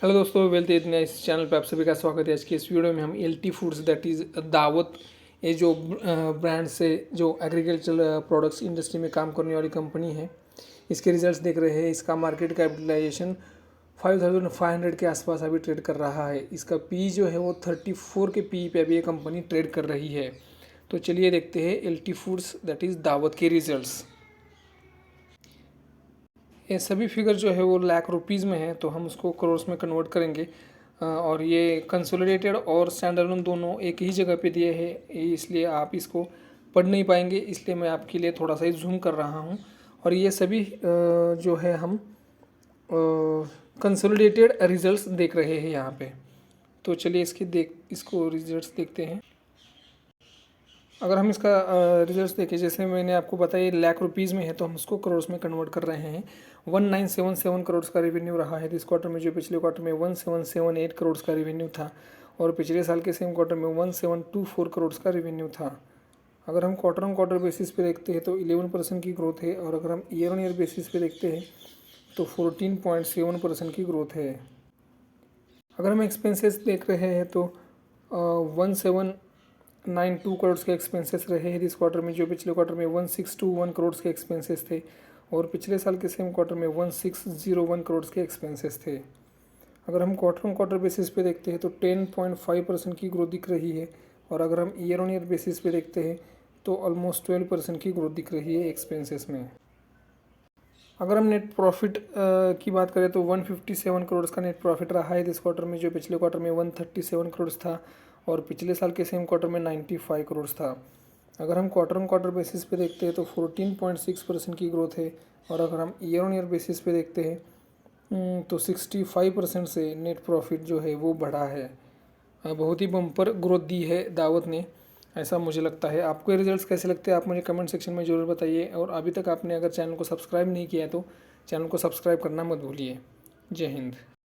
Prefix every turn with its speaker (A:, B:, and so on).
A: Hello दोस्तों, wealth इतना इस चैनल पे आप सभी का स्वागत है। आज की इस वीडियो में हम एलटी फूड्स दैट इज़ दावत, ये जो ब्रांड से जो एग्रीकल्चर प्रोडक्ट्स इंडस्ट्री में काम करने वाली कंपनी है, इसके रिजल्ट्स देख रहे हैं। इसका मार्केट कैपिटलाइजेशन 5500 के आसपास अभी ट्रेड कर रहा है। इसका पी जो है वो 34 के पी पे अभी ये कंपनी ट्रेड कर रही है। तो चलिए देखते हैं एलटी फूड्स दैट इज़ दावत के रिजल्ट्स। ये सभी फिगर जो है वो लाख रुपीज़ में है, तो हम उसको करोड़ में कन्वर्ट करेंगे। और ये कंसोलिडेटेड और स्टैंडअलोन दोनों एक ही जगह पे दिए हैं, इसलिए आप इसको पढ़ नहीं पाएंगे, इसलिए मैं आपके लिए थोड़ा सा ही जूम कर रहा हूँ। और ये सभी जो है हम कंसोलिडेटेड रिजल्ट्स देख रहे हैं यहाँ पे। तो चलिए इसको रिजल्ट्स देखते हैं। अगर हम इसका रिजल्ट्स देखें, जैसे मैंने आपको बताया लाख रुपीज़ में है, तो हम उसको करोड़ में कन्वर्ट कर रहे हैं। 1977 करोड़ का रेवेन्यू रहा है इस क्वार्टर में, जो पिछले क्वार्टर में 1778 करोड़ का रेवेन्यू था, और पिछले साल के सेम क्वार्टर में 1724 करोड़ का रेवेन्यू था। अगर हम क्वार्टर ऑन क्वार्टर बेसिस पे देखते हैं तो 11% की ग्रोथ है, और अगर हम ईयर ऑन ईयर बेसिस पे देखते हैं तो 14.7% की ग्रोथ है। अगर हम एक्सपेंसेस देख रहे हैं तो 1792 करोड़ के एक्सपेंसेस रहे हैं इस क्वार्टर में, जो पिछले क्वार्टर में 1621 करोड़ के एक्सपेंसेस थे, और पिछले साल के सेम क्वार्टर में 1601 करोड़ के एक्सपेंसेस थे। अगर हम क्वार्टर ऑन क्वार्टर बेसिस पे देखते हैं तो 10.5% की ग्रोथ दिख रही है, और अगर हम ईयर ऑन ईयर बेसिस पे देखते हैं तो ऑलमोस्ट 12% की ग्रोथ दिख रही है एक्सपेंसेस में। अगर हम नेट प्रॉफिट की बात करें तो 157 करोड़ का नेट प्रॉफिट रहा है इस क्वार्टर में, जो पिछले क्वार्टर में 137 करोड़ था, और पिछले साल के सेम क्वार्टर में 95 करोड़ था। अगर हम क्वार्टर ऑन क्वार्टर बेसिस पे देखते हैं तो 14.6% की ग्रोथ है, और अगर हम ईयर ऑन ईयर बेसिस पे देखते हैं तो 65% से नेट प्रॉफिट जो है वो बढ़ा है। बहुत ही बम्पर ग्रोथ दी है दावत ने, ऐसा मुझे लगता है। आपको ये रिजल्ट्स कैसे लगते हैं आप मुझे कमेंट सेक्शन में ज़रूर बताइए, और अभी तक आपने अगर चैनल को सब्सक्राइब नहीं किया है तो चैनल को सब्सक्राइब करना मत भूलिए। जय हिंद।